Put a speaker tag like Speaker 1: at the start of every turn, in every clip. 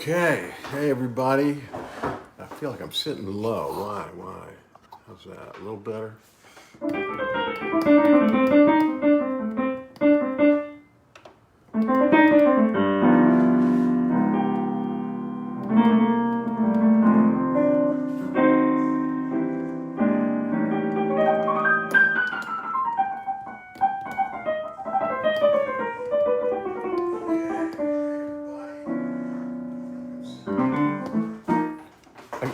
Speaker 1: Okay, hey everybody. I feel like I'm sitting low. Why? How's that? A little better?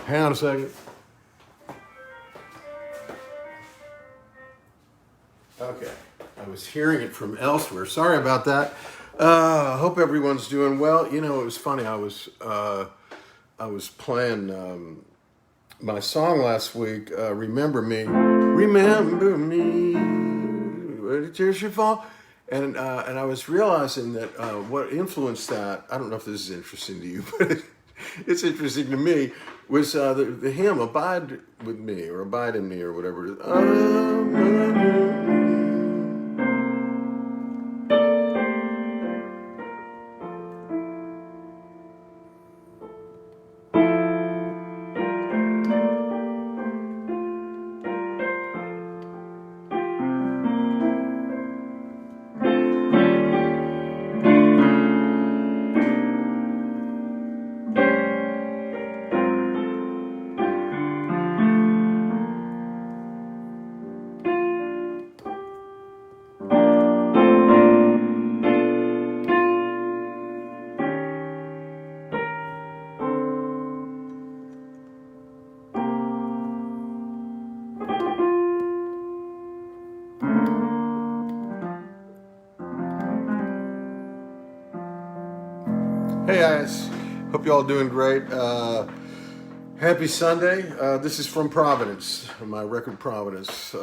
Speaker 1: Hang on a second. Okay, I was hearing it from elsewhere. Sorry about that. Hope everyone's doing well. You know, it was funny. I was playing my song last week. Remember me, where the tears should fall, and I was realizing that what influenced that. I don't know if this is interesting to you, but it's interesting to me. Was the hymn "Abide with Me" or "Abide in Me" or whatever it is. Hey guys, hope you all doing great. Happy Sunday. This is from Providence, my record Providence.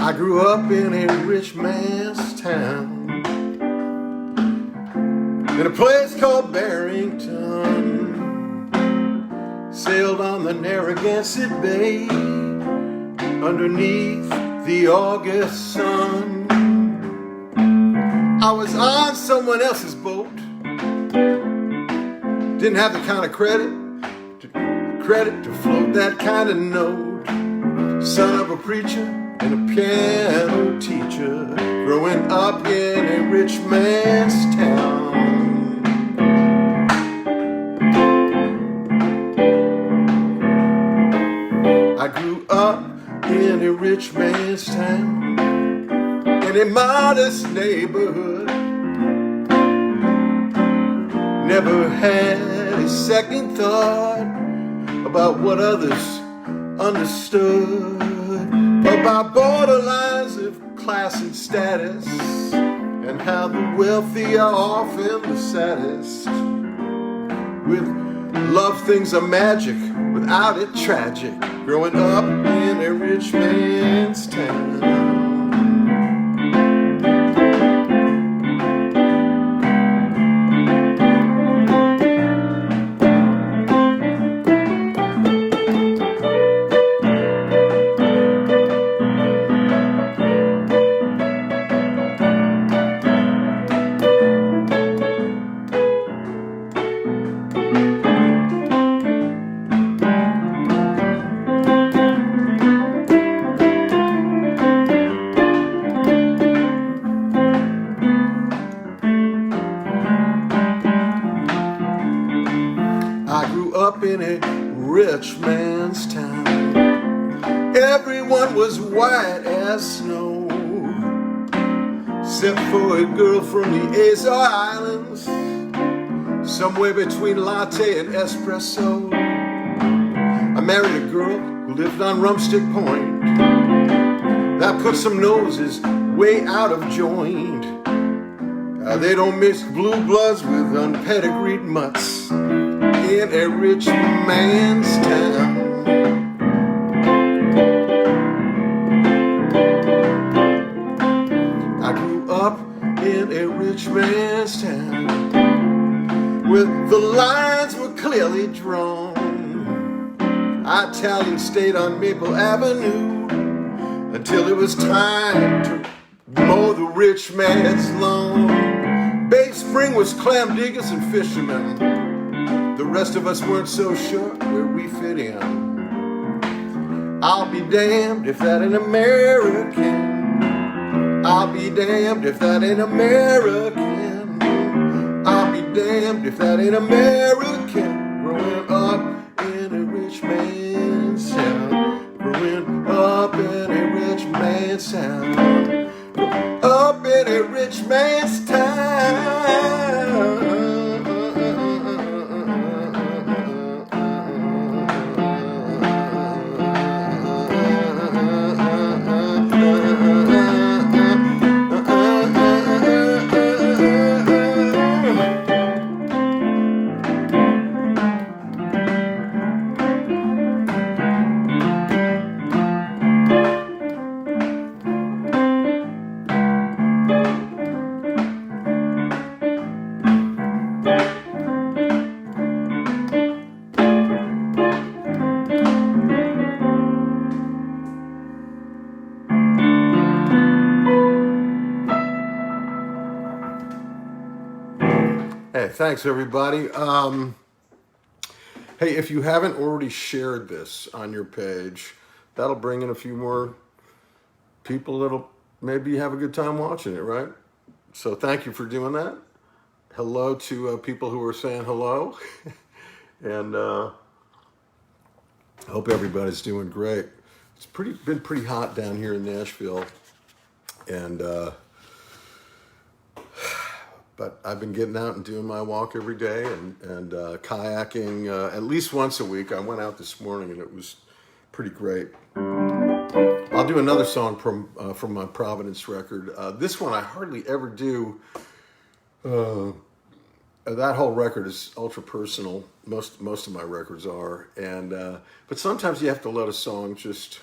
Speaker 1: I grew up in a rich man's town, in a place called Barrington. Sailed on the Narragansett Bay, underneath the August sun. I was on someone else's boat, didn't have the kind of credit to float that kind of note. Son of a preacher and a piano teacher, growing up in a rich man's town. I grew up in a rich man's town, in a modest neighborhood. Never had a second thought about what others understood, about borderlines of class and status, and how the wealthy are often the saddest. With love things are magic, without it tragic, growing up in a rich man's town. I grew up in a rich man's town. Everyone was white as snow, except for a girl from the Azore Islands, somewhere between latte and espresso. I married a girl who lived on Rumstick Point. That put some noses way out of joint. They don't mix blue bloods with unpedigreed mutts in a rich man's town. I grew up in a rich man's town where the lines were clearly drawn. Italian stayed on Maple Avenue until it was time to mow the rich man's lawn. Bay Spring was clam diggers and fishermen. The rest of us weren't so sure where we fit in. I'll be damned if that ain't American. I'll be damned if that ain't American. I'll be damned if that ain't American. Growing up in a rich man's town. Growing up in a rich man's town. Up in a rich man's town. Hey, thanks everybody. Hey, if you haven't already shared this on your page, that'll bring in a few more people that'll maybe have a good time watching it, right? So thank you for doing that. Hello to people who are saying hello. And hope everybody's doing great. It's been pretty hot down here in Nashville. And but I've been getting out and doing my walk every day and kayaking at least once a week. I went out this morning and it was pretty great. I'll do another song from my Providence record. This one I hardly ever do. That whole record is ultra personal. Most of my records are, but sometimes you have to let a song just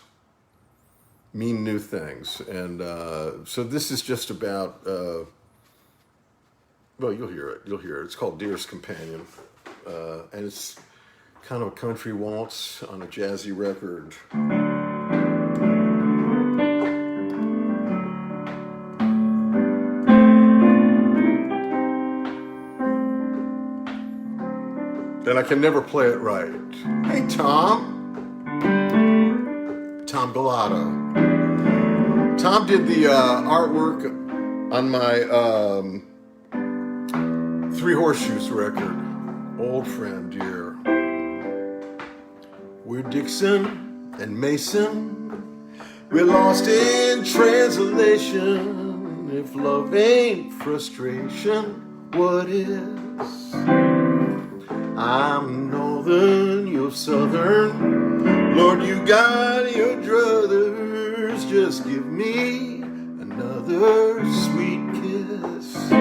Speaker 1: mean new things. And so this is just about. Well, you'll hear it. It's called Dearest Companion, and it's kind of a country waltz on a jazzy record. And I can never play it right. Hey, Tom Galato. Tom did the artwork on my Three Horseshoes record, Old Friend Dear. We're Dixon and Mason, we're lost in translation. If love ain't frustration, what is? I'm northern, you're southern. Lord, you got your druthers. Just give me another sweet kiss.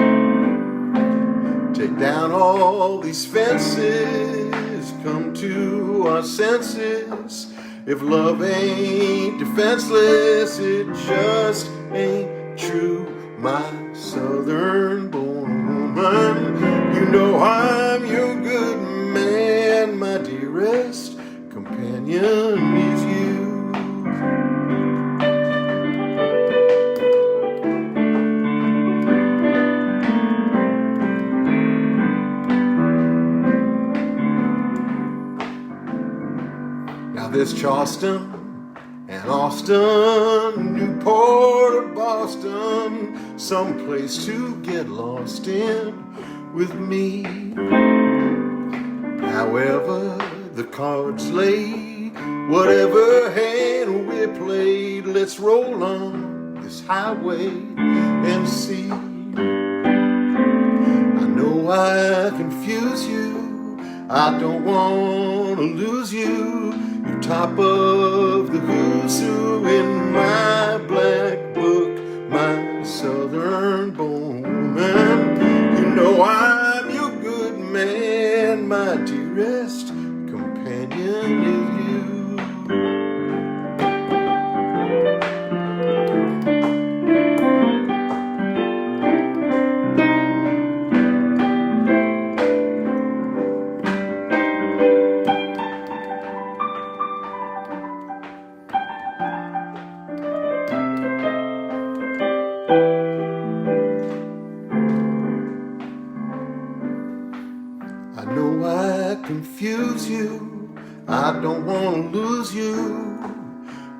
Speaker 1: Take down all these fences, come to our senses. If love ain't defenseless, it just ain't true. My southern born woman, you know I'm your good man. My dearest companion is you. There's Charleston and Austin, Newport or Boston, someplace to get lost in with me. However the cards lay, whatever hand we played, let's roll on this highway and see. I know I confuse you, I don't want to lose you. You're top of the who's who in my black book, my southern born woman.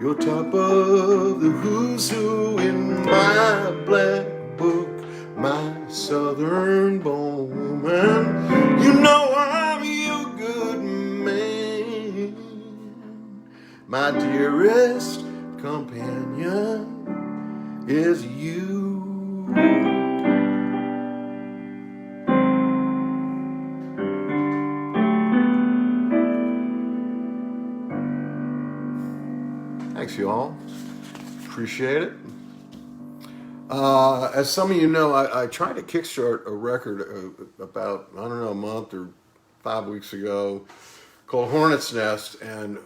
Speaker 1: You're top of the who's who in my black book, my southern bowman. You know I'm your good man, my dearest companion is you. Thanks, y'all. Appreciate it. As some of you know, I tried to kickstart a record about, I don't know, a month or 5 weeks ago called Hornet's Nest. And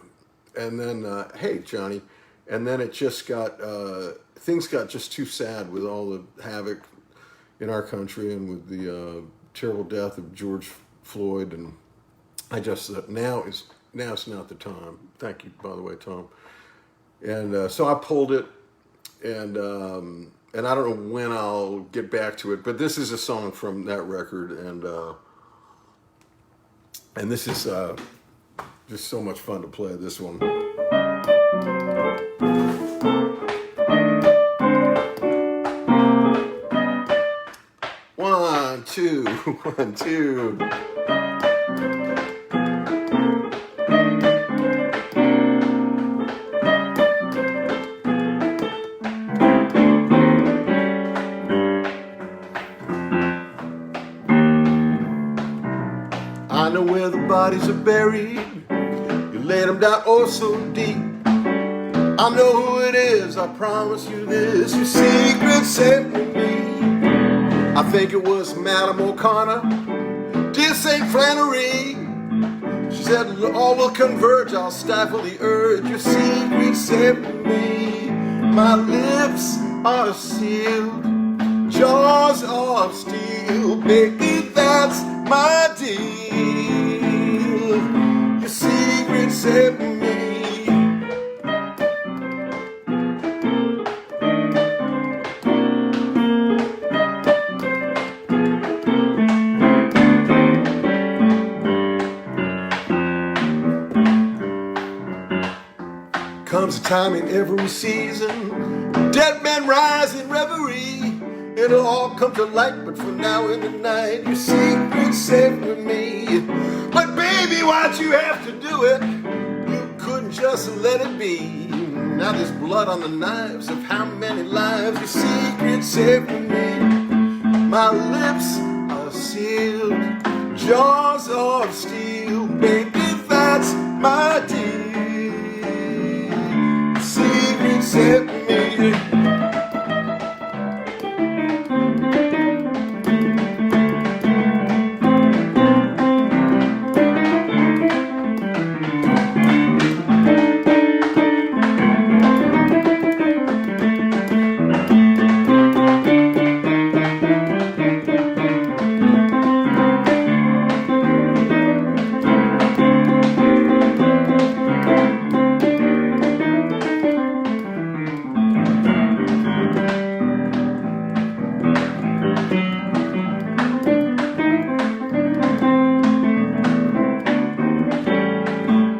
Speaker 1: then, hey, Johnny. And then it just got, things got just too sad with all the havoc in our country and with the terrible death of George Floyd. And I just thought, now is not the time. Thank you, by the way, Tom. And so I pulled it, and I don't know when I'll get back to it, but this is a song from that record, and this is just so much fun to play this one. 1, 2, 1, 2. I know where the bodies are buried. You laid them down oh so deep. I know who it is, I promise you this. Your secret said to me. I think it was Madame O'Connor, dear St. Flannery. She said, all will converge, I'll stifle the urge. Your secret said to me. My lips are sealed, jaws of steel. Baby, that's my deal. Your secret said to me. Comes a time in every season, dead men rise in reverie. It'll all come to light, but for now in the night, your secret's safe with me. But baby, why'd you have to do it? You couldn't just let it be. Now there's blood on the knives of how many lives. Your secret's safe with me. My lips are sealed, jaws of steel. Baby, that's my deal. Set me.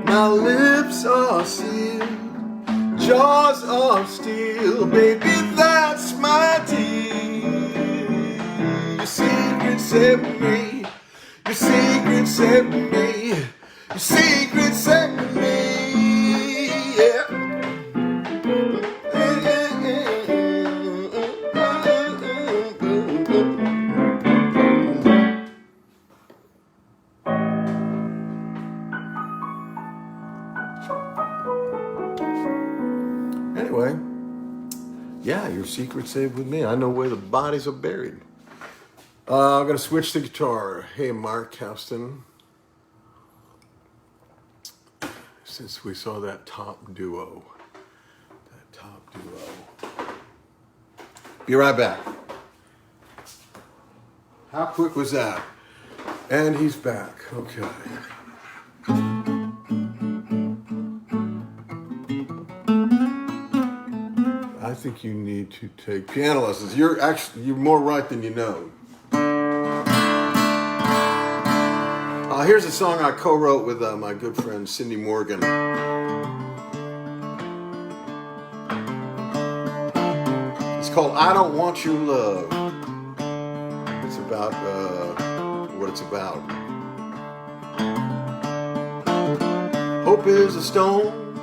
Speaker 1: My lips are sealed, jaws of steel. Baby, that's my deal. Your secret set me. Your secret set me. Your secret set me. Yeah. Anyway, yeah, your secret's safe with me. I know where the bodies are buried. I'm going to switch the guitar. Hey, Mark Houston. Since we saw that top duo. Be right back. How quick was that? And he's back. Okay. I think you need to take piano lessons. You're more right than you know. Here's a song I co-wrote with my good friend Cindy Morgan. It's called I Don't Want Your Love. It's about what it's about. Hope is a stone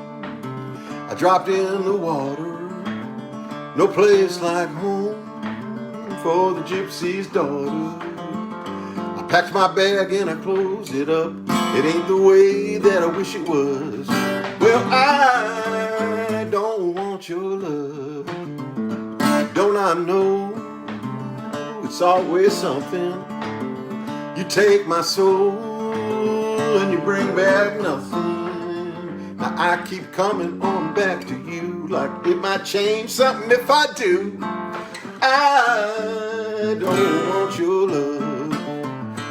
Speaker 1: I dropped in the water. No place like home for the gypsy's daughter. I packed my bag and I closed it up. It ain't the way that I wish it was. Well, I don't want your love. Don't I know it's always something? You take my soul and you bring back nothing. Now I keep coming on back to you, like it might change something if I do. I don't want your love.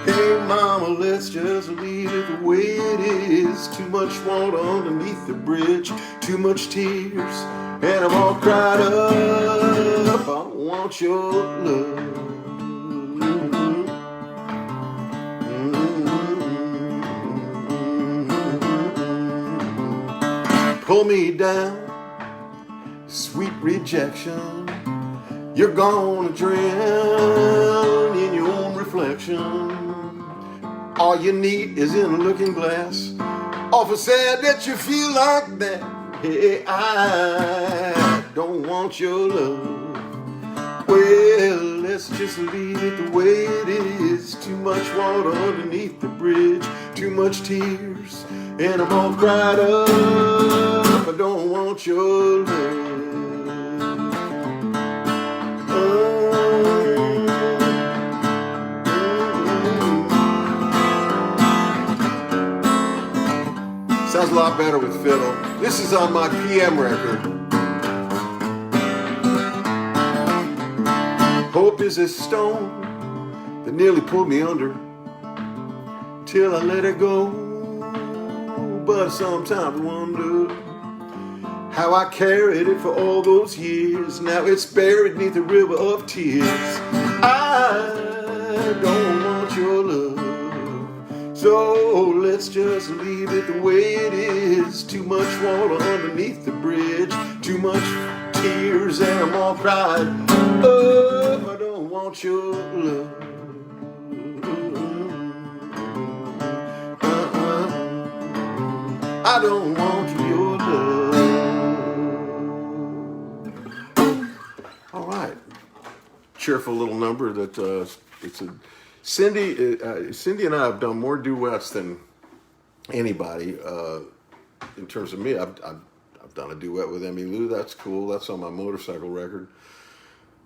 Speaker 1: Hey mama, let's just leave it the way it is. Too much water underneath the bridge, too much tears, and I'm all cried up. I don't want your love. Pull me down, sweet rejection. You're gonna drown in your own reflection. All you need is in a looking glass. Awful sad that you feel like that. Hey, I don't want your love. Well, let's just leave it the way it is. Too much water underneath the bridge, too much tears, and I'm all cried up. I don't want your love. Sounds a lot better with fiddle. This is on my PM record. Hope is a stone that nearly pulled me under till I let it go. But sometimes I wonder how I carried it for all those years. Now it's buried beneath a river of tears. I don't want your love. So let's just leave it the way it is. Too much water underneath the bridge, too much tears, and I'm all cried up. I don't want your love. I don't want your love. All right, cheerful little number that it's a. Cindy and I have done more duets than anybody in terms of me. I've done a duet with Emmy Lou. That's cool. That's on my motorcycle record.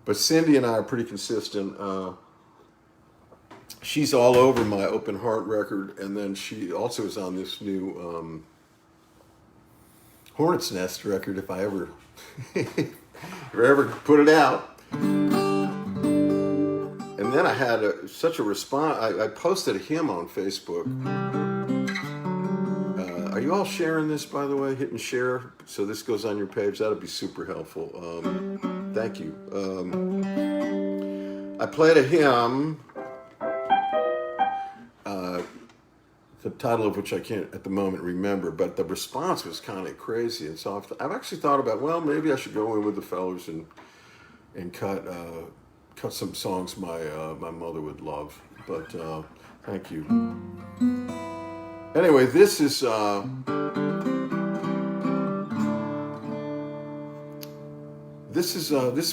Speaker 1: But Cindy and I are pretty consistent. She's all over my Open Heart record, and then she also is on this new Hornet's Nest record. If I ever put it out. And then I had such a response. I posted a hymn on Facebook. Are you all sharing this, by the way? Hitting share so this goes on your page. That would be super helpful. Thank you. I played a hymn, the title of which I can't at the moment remember, but the response was kind of crazy. And so I've actually thought about, well, maybe I should go in with the fellows and cut some songs my mother would love, but thank you. Anyway, this is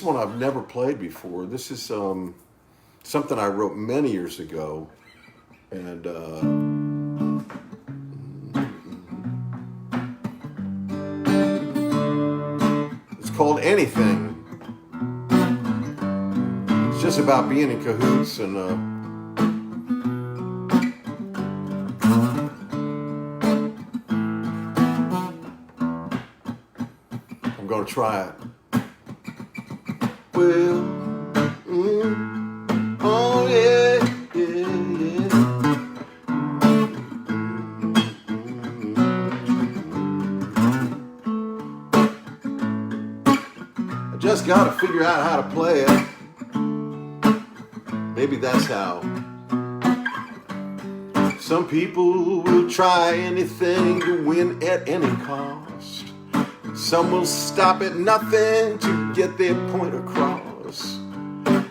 Speaker 1: one I've never played before. This is something I wrote many years ago, and it's called Anything. It's just about being in cahoots and I'm gonna try it. Well, oh yeah, yeah, yeah. I just gotta figure out how to play it. Maybe that's how. Some people will try anything to win at any cost. Some will stop at nothing to get their point across. else.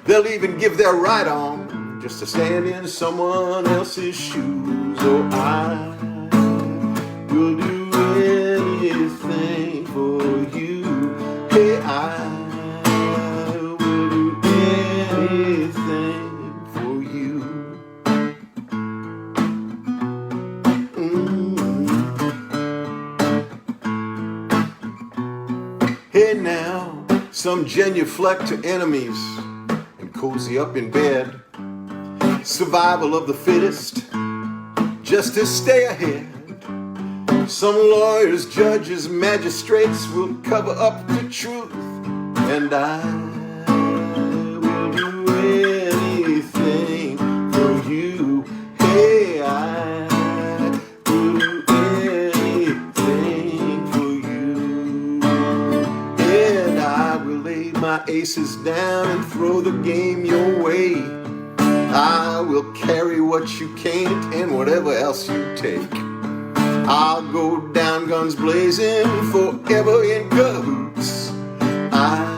Speaker 1: They'll even give their right arm just to stand in someone else's shoes. Oh, I will do anything for you. Hey, I will do anything for you. Hey now, some genuflect to enemies and cozy up in bed. Survival of the fittest, just to stay ahead. Some lawyers, judges, magistrates will cover up the truth. And I will do anything for you. Hey, I will do anything for you. And I will lay my aces down and throw the game your way. I will carry what you can't and whatever else you take. I'll go down guns blazing, forever in cahoots. I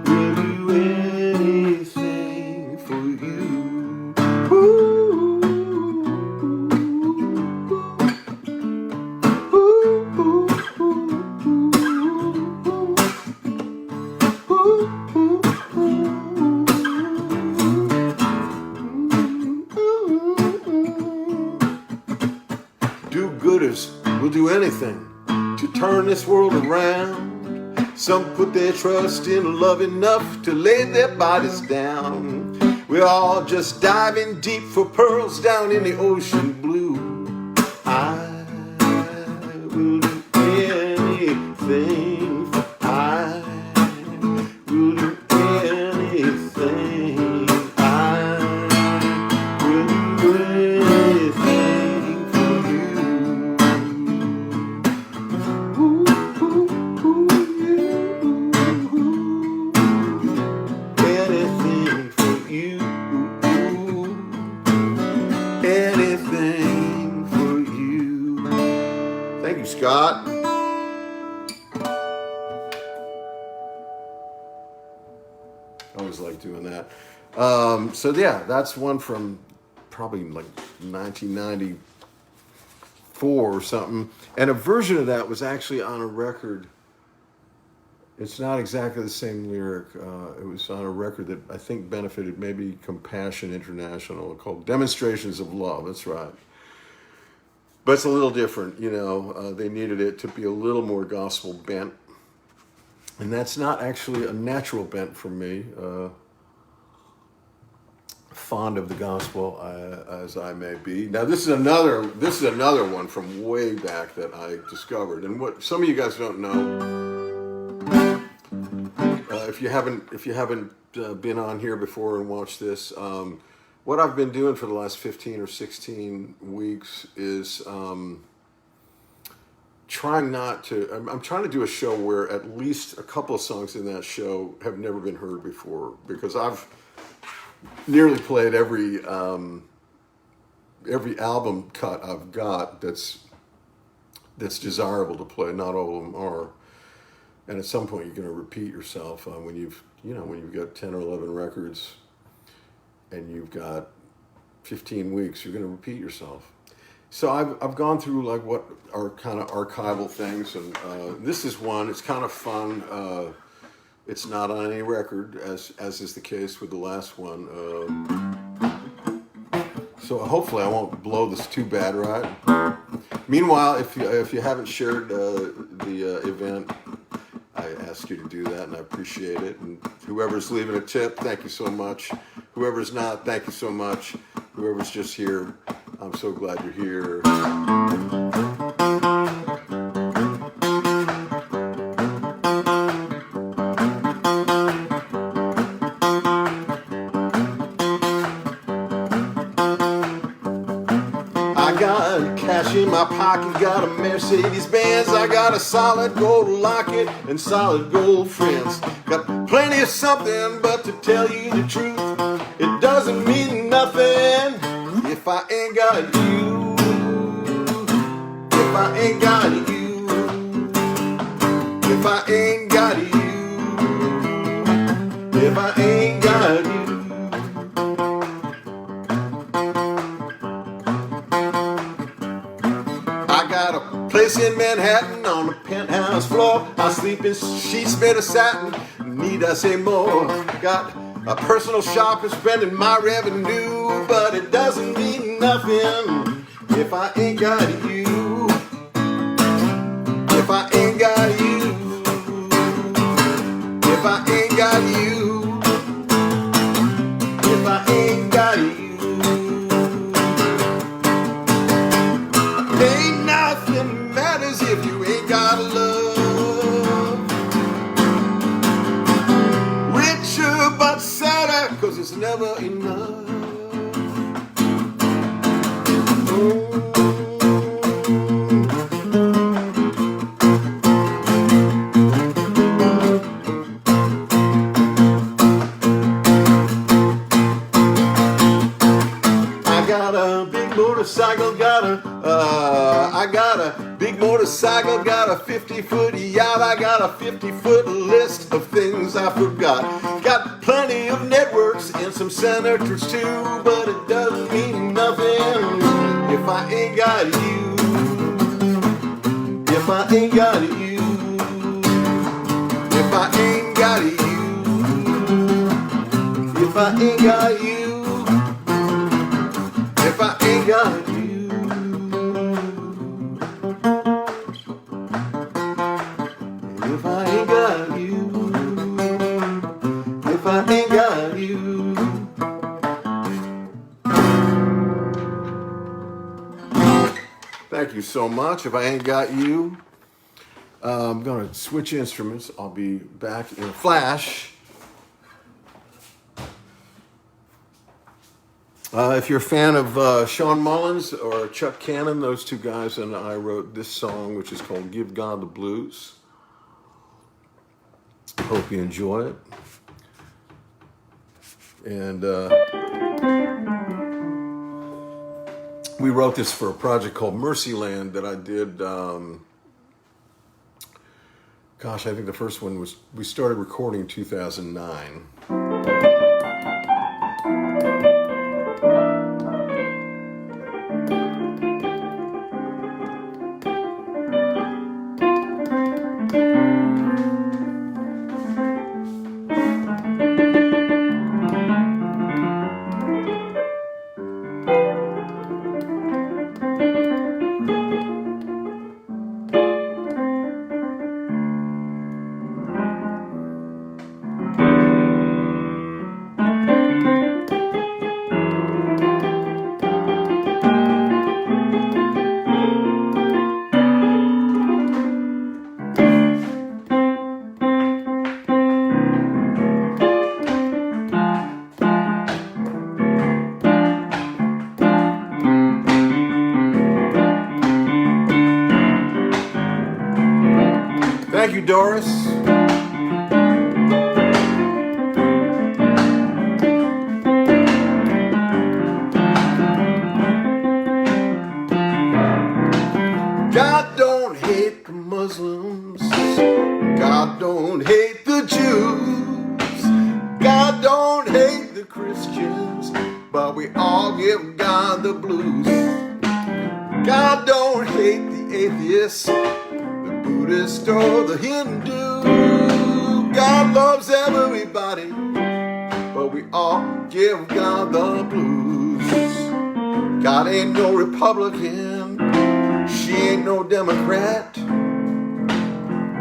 Speaker 1: will do anything for you. Ooh. Ooh. Ooh. Do-gooders will do anything to turn this world around. Some put their trust in love enough to lay their bodies down. We're all just diving deep for pearls down in the ocean blue. I will do anything. I will do anything. I will do anything for you. Ooh, ooh, ooh, yeah. Anything for you. Anything for you. Thank you, Scott. I always like doing that. So yeah, that's one from probably like 1994 or something. And a version of that was actually on a record. It's not exactly the same lyric. It was on a record that I think benefited maybe Compassion International, called Demonstrations of Love. That's right. But it's a little different, you know. They needed it to be a little more gospel bent. And that's not actually a natural bent for me. Fond of the gospel as I may be. Now this is another one from way back that I discovered. And what some of you guys don't know, if you haven't been on here before and watched this, what I've been doing for the last 15 or 16 weeks is trying to do a show where at least a couple of songs in that show have never been heard before, because I've nearly played every album cut I've got that's desirable to play. Not all of them are. And at some point, you're going to repeat yourself when you've got 10 or 11 records, and you've got 15 weeks. You're going to repeat yourself. So I've gone through like what are kind of archival things, and this is one. It's kind of fun. It's not on any record, as is the case with the last one. So hopefully I won't blow this too bad, right? Meanwhile, if you haven't shared the event, I ask you to do that, and I appreciate it. And whoever's leaving a tip, thank you so much. Whoever's not, thank you so much. Whoever's just here, I'm so glad you're here. I got cash in my pocket, got a Mercedes-Benz, I got a solid gold locket and solid gold friends. Got plenty of something, but to tell you the truth, it doesn't mean nothing if I ain't got you. If I ain't got you. If I ain't if I ain't got you. I got a place in Manhattan on the penthouse floor. I sleep in sheets made of satin. Need I say more? Got a personal shopper spending my revenue, but it doesn't mean nothing if I ain't got you. If I ain't got you. If I ain't got you. If I ain't got you. Ain't nothing matters if you ain't got love. Richer but sadder, 'cause it's never enough. I got a big motorcycle, got a 50-foot yacht, I got a 50-foot list of things I forgot. Got plenty of networks and some senators too, but it doesn't mean nothing if I ain't got you. If I ain't got you. If I ain't got you. If I ain't got you. If I ain't got you. If I ain't got you. If I ain't got you. Thank you so much. If I ain't got you. I'm going to switch instruments. I'll be back in a flash. If you're a fan of Sean Mullins or Chuck Cannon, those two guys and I wrote this song, which is called Give God the Blues. Hope you enjoy it. And we wrote this for a project called Mercyland that I did. Gosh, I think the first one was, we started recording in 2009. Thank you, Doris. God don't hate the Muslims. God don't hate the Jews. God don't hate the Christians. But we all give God the blues. God don't hate the atheists, Buddhist or the Hindu. God loves everybody, but we all give God the blues. God ain't no Republican, she ain't no Democrat,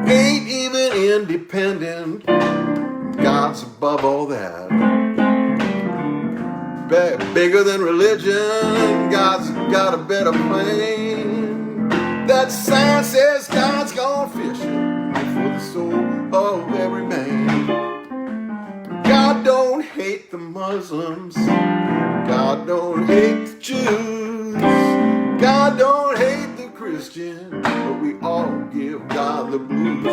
Speaker 1: ain't even independent. God's above all that. Bigger than religion, God's got a better plan. That sign says God's gone fishing for the soul of every man. God don't hate the Muslims. God don't hate the Jews. God don't hate the Christians. But we all give God the blues.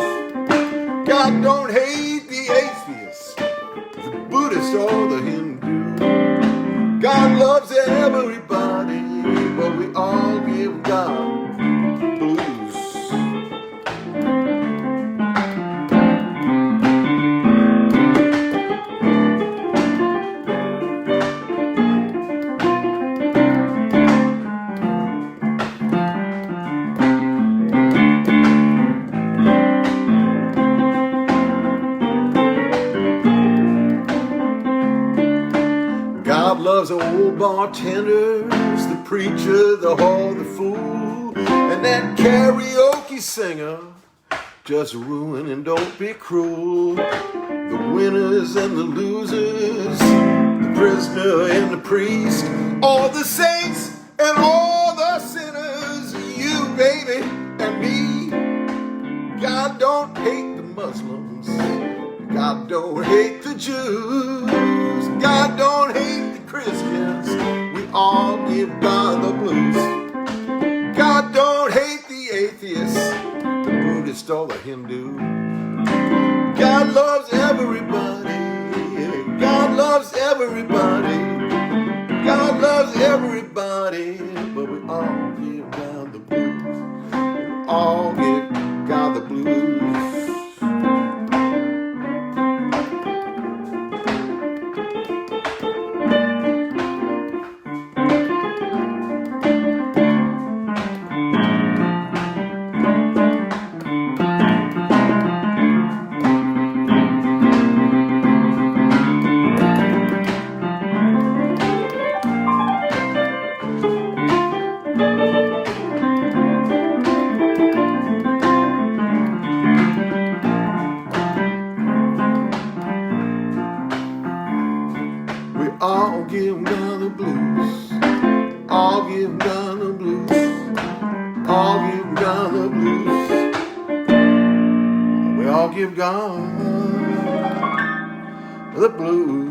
Speaker 1: God don't hate the atheists, the Buddhist or the Hindu. God loves everybody, but we all give God blues. was old bartenders, the preacher, the whore, the fool, and that karaoke singer. Just ruin and don't be cruel. The winners and the losers, the prisoner and the priest, all the saints and all the sinners, you, baby, and me. God don't hate the Muslims. God don't hate the Jews. God don't hate the Christians. We all give God the blues. God don't hate the atheists, the Buddhist or the Hindu. God loves everybody. God loves everybody. God loves everybody. But we all give God the blues. We all give God the blues. All give God the blues. All give God the blues. All give God the blues. We all give God the blues.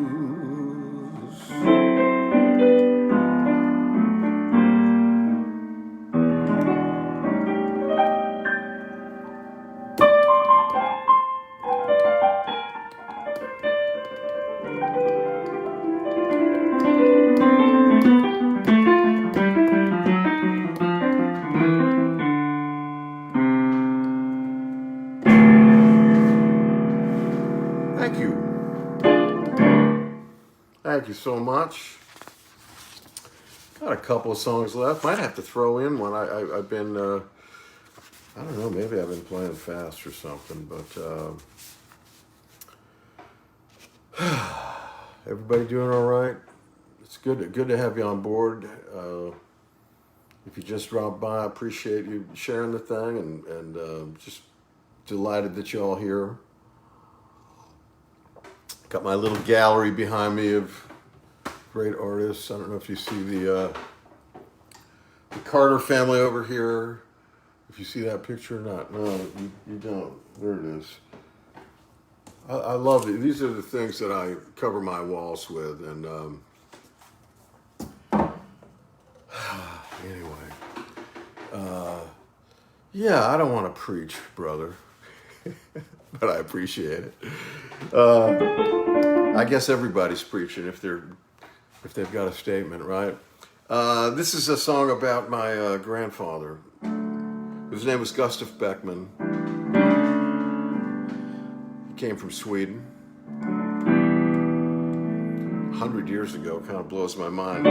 Speaker 1: Thank you. Thank you so much. Got a couple of songs left. Might have to throw in one. I've been, I don't know, maybe I've been playing fast or something, but everybody doing all right? It's good to have you on board. If you just dropped by, I appreciate you sharing the thing, and just delighted that you're all here. Got my little gallery behind me of great artists. I don't know if you see the Carter family over here. If you see that picture or not. No, you don't. There it is. I love it. These are the things that I cover my walls with. And anyway. Yeah, I don't want to preach, brother. But I appreciate it. I guess everybody's preaching if they've got a statement, right? This is a song about my grandfather. His name was Gustav Beckman. He came from Sweden 100 years ago. Kind of blows my mind.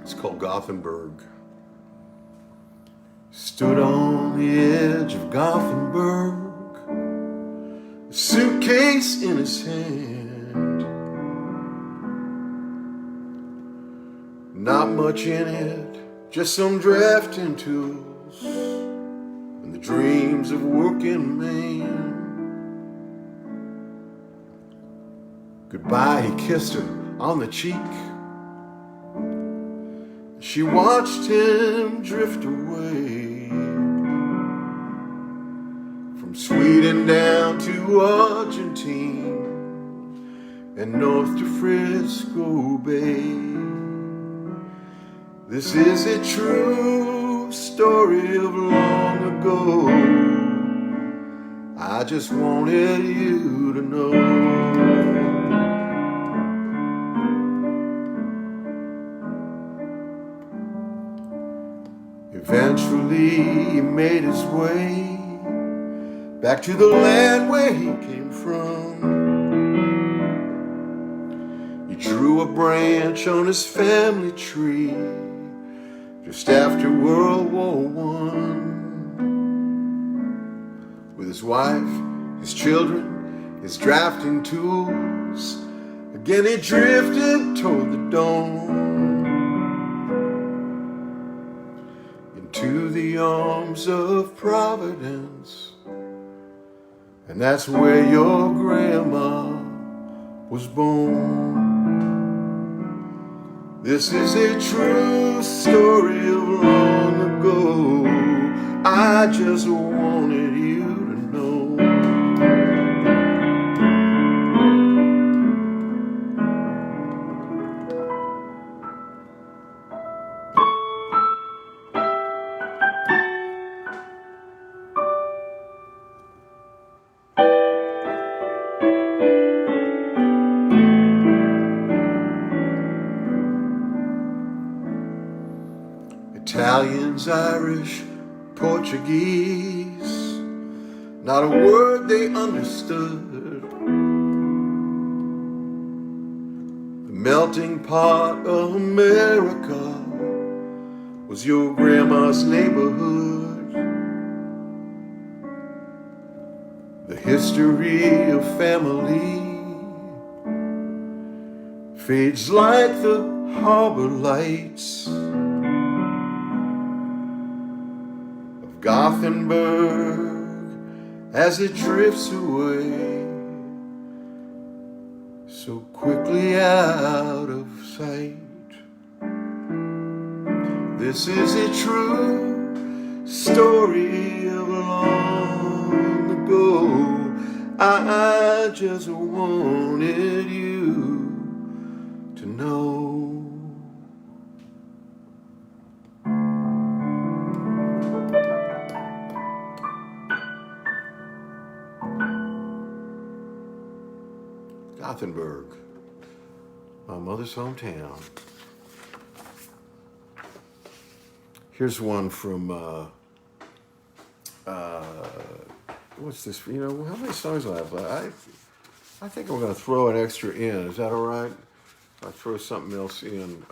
Speaker 1: It's called Gothenburg. Stood on the edge of Gothenburg, a suitcase in his hand, not much in it, just some drafting tools and the dreams of a working man. Goodbye, he kissed her on the cheek. She watched him drift away from Sweden down to Argentina and north to Frisco Bay. This is a true story of long ago. I just wanted you to know. Eventually he made his way back to the land where he came from. He drew a branch on his family tree just after World War I. With his wife, his children, his drafting tools, again he drifted toward the dawn, into the arms of Providence. And that's where your grandma was born. This is a true story of long ago. I just wanted you to know. Italians, Irish, Portuguese, not a word they understood. The melting pot of America was your grandma's neighborhood. The history of family fades like the harbor lights Gothenburg as it drifts away so quickly out of sight. This is a true story of long ago. I just wanted you to know. Gothenburg, my mother's hometown. Here's one from, what's this? You know, how many songs do I have? I think I'm going to throw an extra in. Is that all right? I throw something else in.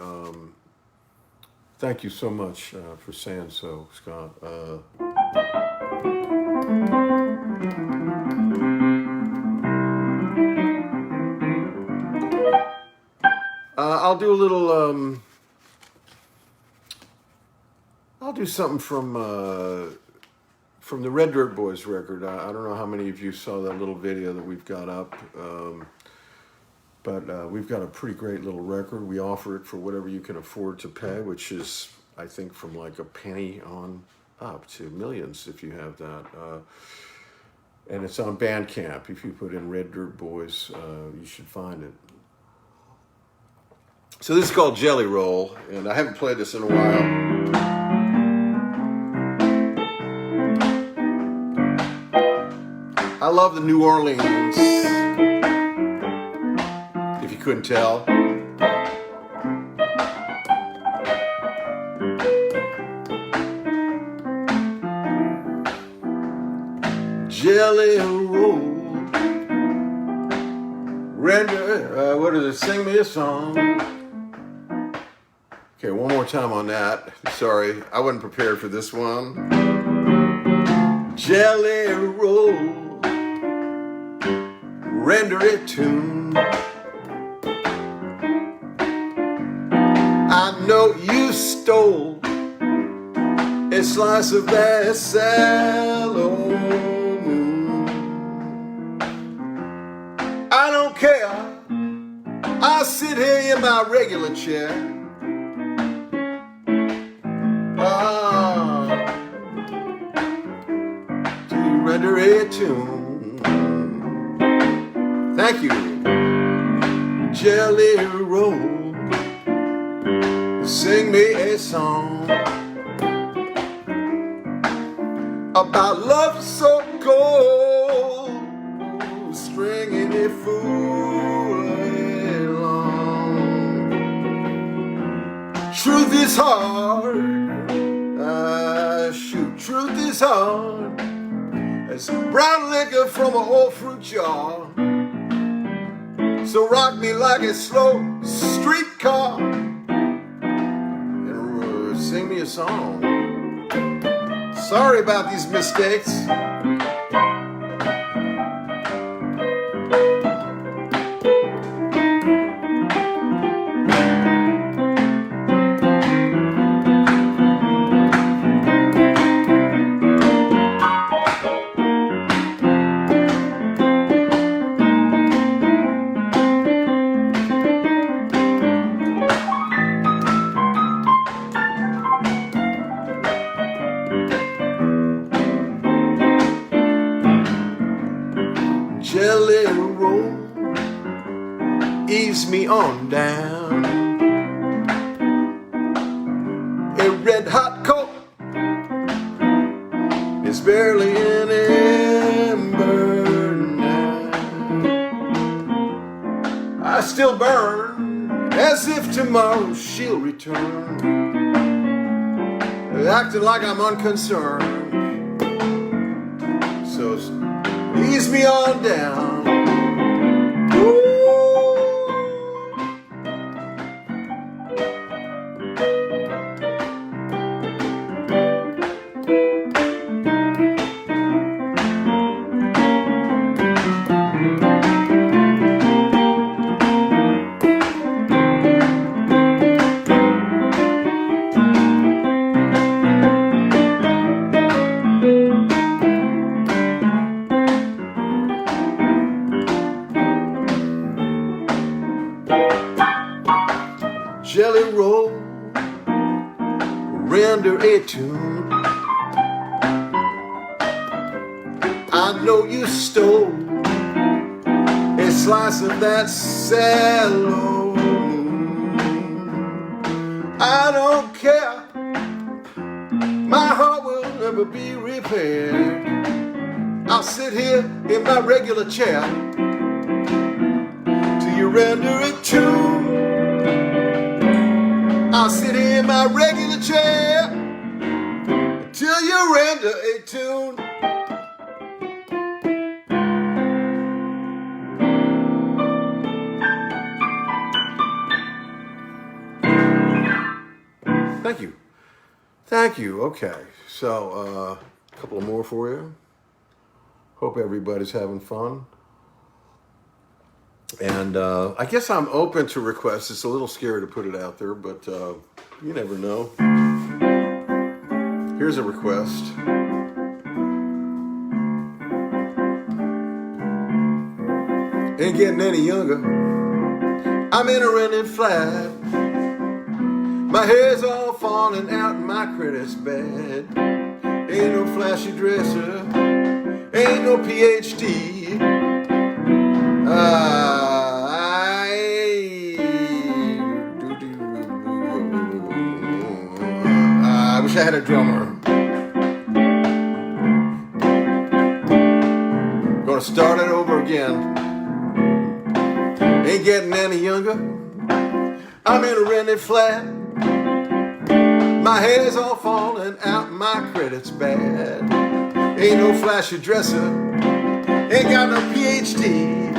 Speaker 1: Thank you so much for saying so, Scott. I'll do a little, I'll do something from the Red Dirt Boys record. I don't know how many of you saw that little video that we've got up, but we've got a pretty great little record. We offer it for whatever you can afford to pay, which is, I think, from like a penny on up to millions if you have that. And it's on Bandcamp. If you put in Red Dirt Boys, you should find it. So this is called Jelly Roll, and I haven't played this in a while. I love the New Orleans, if you couldn't tell. Jelly roll, render, what is it, sing me a song. Okay, one more time on that. Sorry, I wasn't prepared for this one. Jelly roll, render it tune. I know you stole a slice of that sallow moon. I don't care, I'll sit here in my regular chair. To render a tune. Thank you. Jelly roll, Sing me a song about love so cold, stringing a fool along. Truth is hard, shoot, truth is hard as brown liquor from an old fruit jar. So rock me like a slow streetcar and sing me a song. Sorry about these mistakes. Jelly roll, ease me on down. A red hot coat is barely an ember now. I still burn as if tomorrow she'll return, acting like I'm unconcerned. So ease me on down. Ooh. Jelly roll, render a tune. I know you stole a slice of that sallow moon. I don't care, my heart will never be repaired. I'll sit here in my regular chair till you render a tune. I'll sit in my regular chair until you render a tune. Thank you. Thank you. Okay. So, a couple of more for you. Hope everybody's having fun. And I guess I'm open to requests. It's a little scary to put it out there, but you never know. Here's a request. Ain't getting any younger. I'm in a rented flat. My hair's all falling out and my credit's bad. Ain't no flashy dresser. Ain't no PhD. I wish I had a drummer. Gonna start it over again. Ain't getting any younger. I'm in a rented flat. My hair's all falling out, my credit's bad. Ain't no flashy dresser. Ain't got no PhD.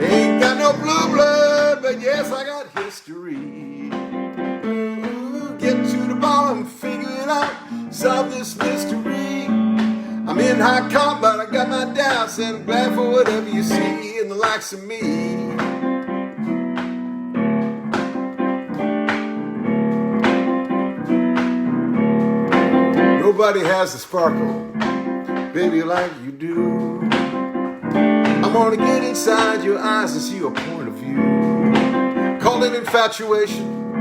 Speaker 1: Ain't got no blue blood, but yes, I got history. Get to the bottom, figure it out, solve this mystery. I'm in high comp, but I got my doubts, and I'm glad for whatever you see in the likes of me. Nobody has the sparkle, baby, like you do. I'm gonna get inside your eyes and see your point of view. Call it infatuation,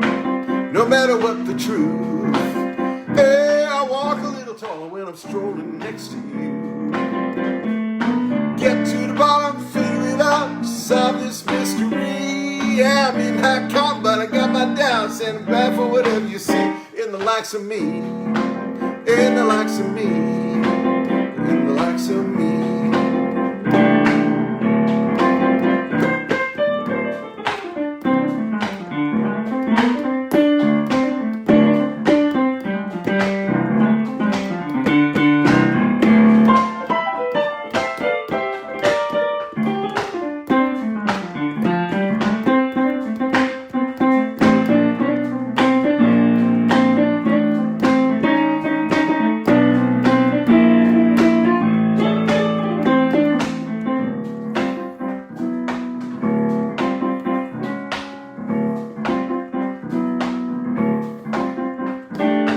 Speaker 1: no matter what the truth. Hey, I walk a little taller when I'm strolling next to you. Get to the bottom, figure it out, solve this mystery. Yeah, I'm in high comp, but I got my doubts. doubts and I'm glad for whatever you see in the likes of me, in the likes of me, in the likes of me.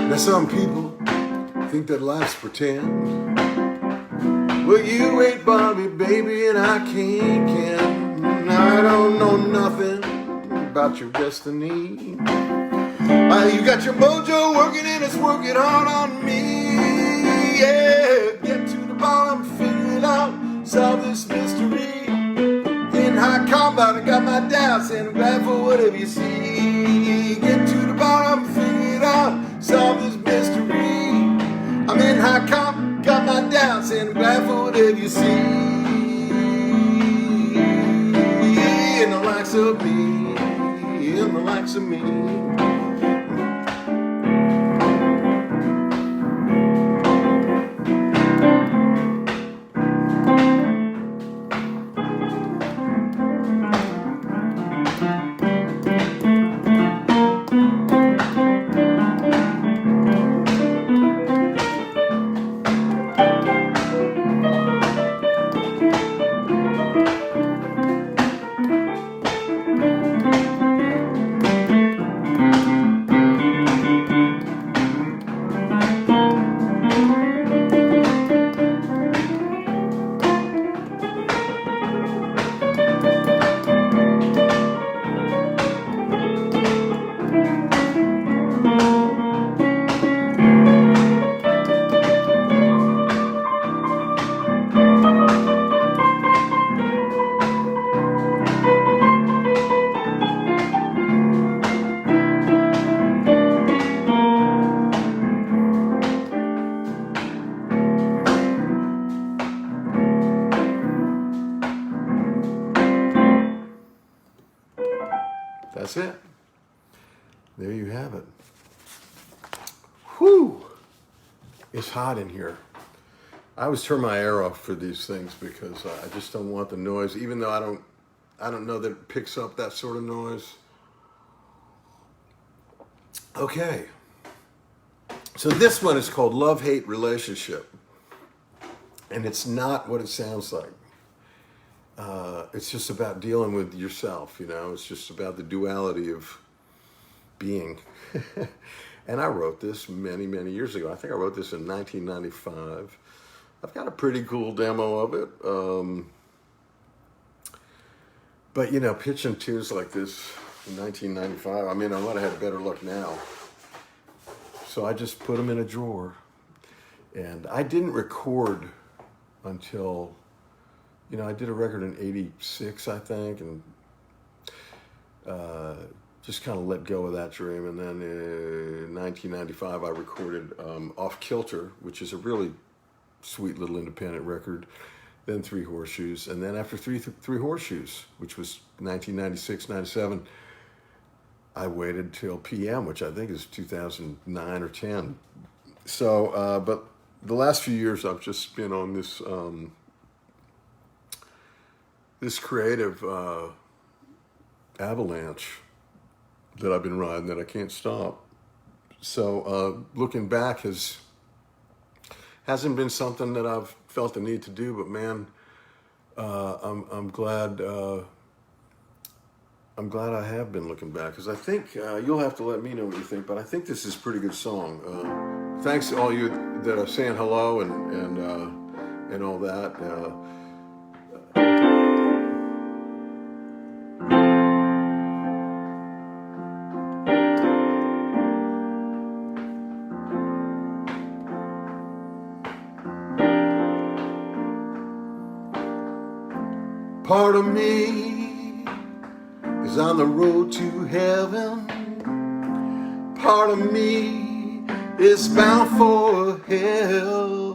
Speaker 1: Now some people think that life's pretend. Well, you ain't Bobby, baby, and I can't. I don't know nothing about your destiny. You got your mojo working and it's working hard on me. Yeah, get to the bottom, figure it out, solve this mystery. In high combat, I got my doubts and I'm glad for whatever you see. Get to the bottom, figure it out, solve this mystery. I'm in high comp, got my doubts and I'm glad for whatever you see. In the likes of me, in the likes of me. That's it. There you have it. Whew. It's hot in here. I always turn my air off for these things because I just don't want the noise, even though I don't know that it picks up that sort of noise. Okay. So this one is called Love-Hate Relationship. And it's not what it sounds like. It's just about dealing with yourself, you know. It's just about the duality of being. And I wrote this many, many years ago. I think I wrote this in 1995. I've got a pretty cool demo of it. But, you know, pitching tunes like this in 1995, I mean, I might have had better luck now. So I just put them in a drawer. And I didn't record until... You know, I did a record in 86, I think, and just kind of let go of that dream. And then in 1995, I recorded Off Kilter, which is a really sweet little independent record. Then Three Horseshoes. And then after Three Horseshoes, which was 1996, 97, I waited till PM, which I think is 2009 or 10. So, but the last few years, I've just been on this... this creative avalanche that I've been riding that I can't stop. So looking back hasn't been something that I've felt the need to do, but man, I'm glad I have been looking back, because I think you'll have to let me know what you think, but I think this is a pretty good song. Thanks to all you that are saying hello and all that. Part of me is on the road to heaven. Part of me is bound for hell.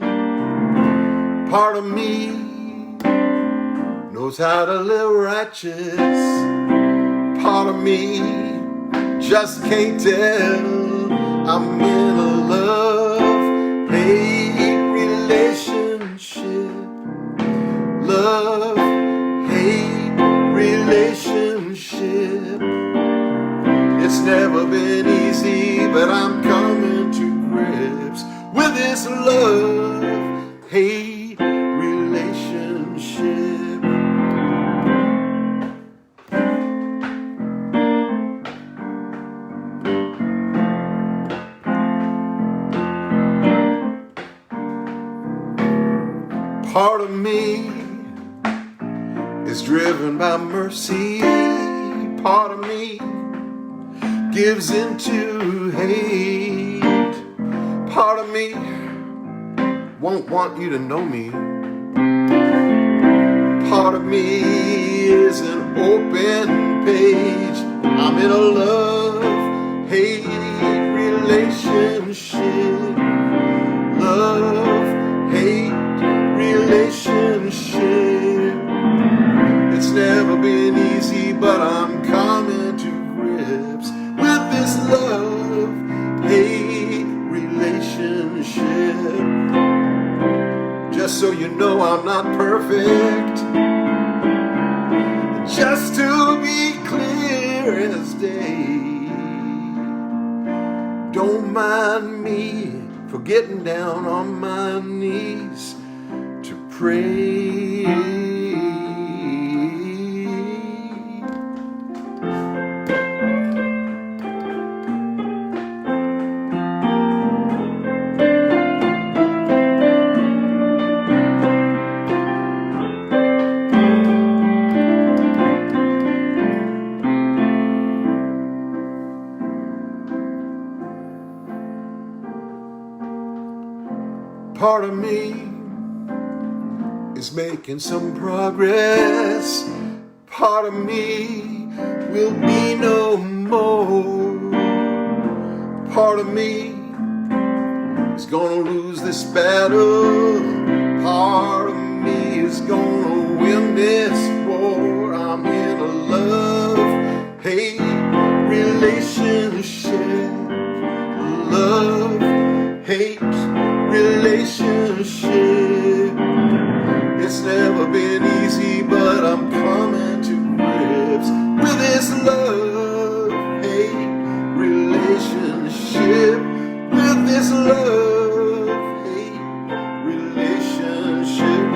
Speaker 1: Part of me knows how to live righteous. Part of me just can't tell. I'm in a love-hate relationship. Love-hate relationship. It's never been easy, but I'm coming to grips with this love-hate relationship. Part of me is driven by mercy. Part of me gives into hate. Part of me won't want you to know me. Part of me is an open page. I'm in a love-hate relationship. Love-hate relationship. It's never been easy, but I'm coming to grips with this love-hate relationship. Just so you know, I'm not perfect. Just to be clear as day, don't mind me for getting down on my knees to pray. Part of me is making some progress. Part of me will be no more. Part of me is gonna lose this battle. Part of me is gonna win this war. I'm in a love-hate relationship. Love-hate relationship. It's never been easy, but I'm coming to grips with this love-hate relationship. With this love-hate relationship.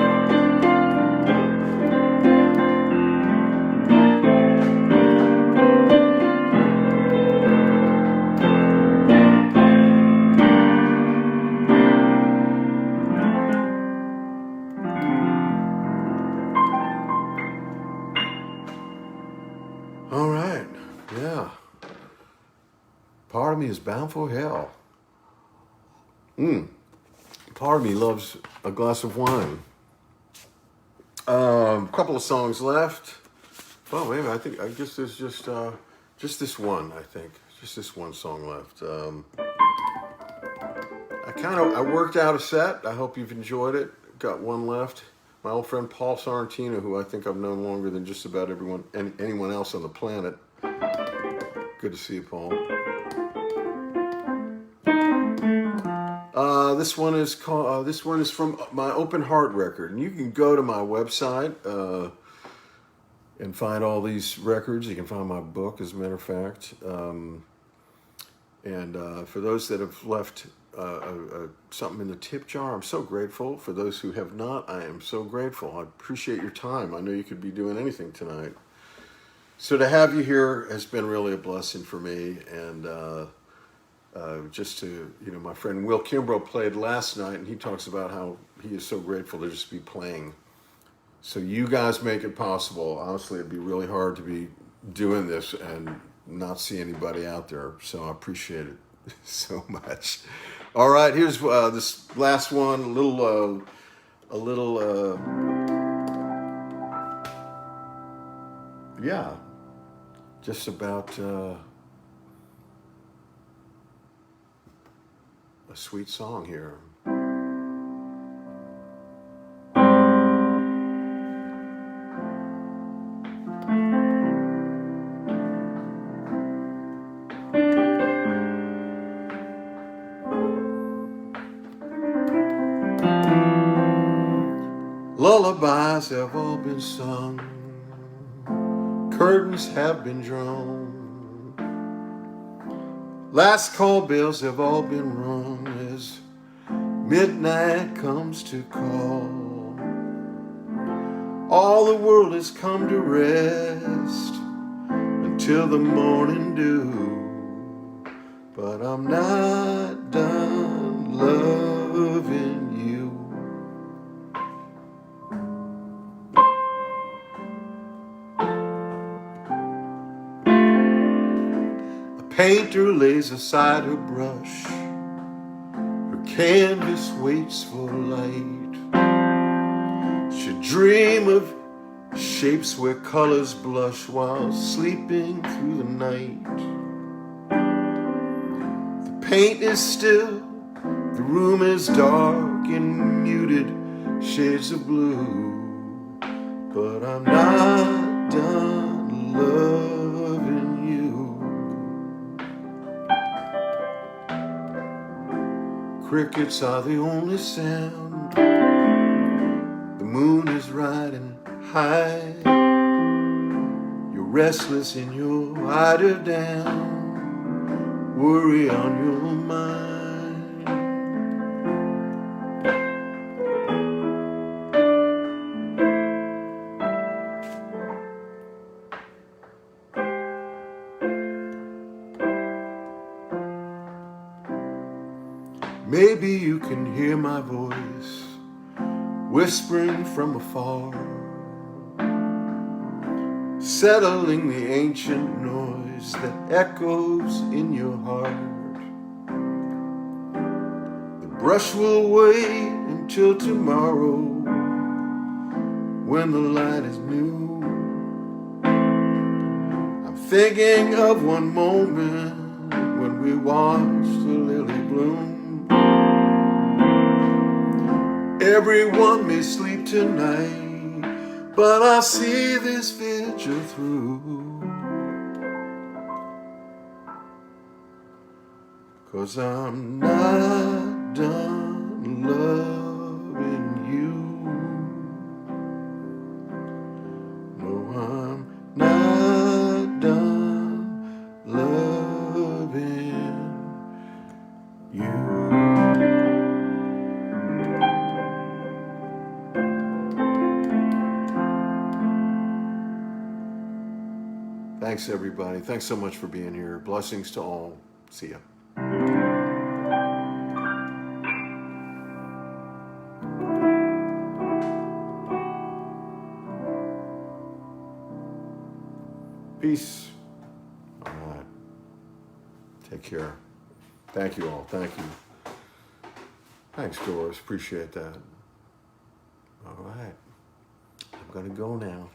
Speaker 1: All right, yeah. Part of me is bound for hell. Part of me loves a glass of wine. A couple of songs left. Oh, wait a minute, I guess there's just this one, I think. Just this one song left. I worked out a set. I hope you've enjoyed it. Got one left. My old friend Paul Sorrentino, who I think I've known longer than just about anyone else on the planet. Good to see you, Paul. This one is from my Open Heart record, and you can go to my website and find all these records. You can find my book, as a matter of fact. And for those that have left something in the tip jar, I'm so grateful. For those who have not, I am so grateful. I appreciate your time. I know you could be doing anything tonight. So to have you here has been really a blessing for me. And just to, my friend Will Kimbrough played last night, and he talks about how he is so grateful to just be playing. So you guys make it possible. Honestly, it'd be really hard to be doing this and not see anybody out there. So I appreciate it so much. All right, here's this last one, a little, just about a sweet song here. Lullabies have all been sung, curtains have been drawn, last call bells have all been rung as midnight comes to call. All the world has come to rest until the morning dew, but I'm not done loving you. Painter lays aside her brush, her canvas waits for light. She'll dream of shapes where colors blush while sleeping through the night. The paint is still, the room is dark in muted shades of blue, but I'm not done loving you. Crickets are the only sound. The moon is riding high. You're restless in your eider down, worry on your mind. Maybe you can hear my voice whispering from afar, settling the ancient noise that echoes in your heart. The brush will wait until tomorrow when the light is new. I'm thinking of one moment when we watched the lily bloom. Everyone may sleep tonight, but I'll see this vigil through, 'cause I'm not done loving you. No, I'm not done loving you. Thanks, everybody. Thanks so much for being here. Blessings to all. See ya. Peace. All right. Take care. Thank you all. Thank you. Thanks, Doris. Appreciate that. All right. I'm going to go now.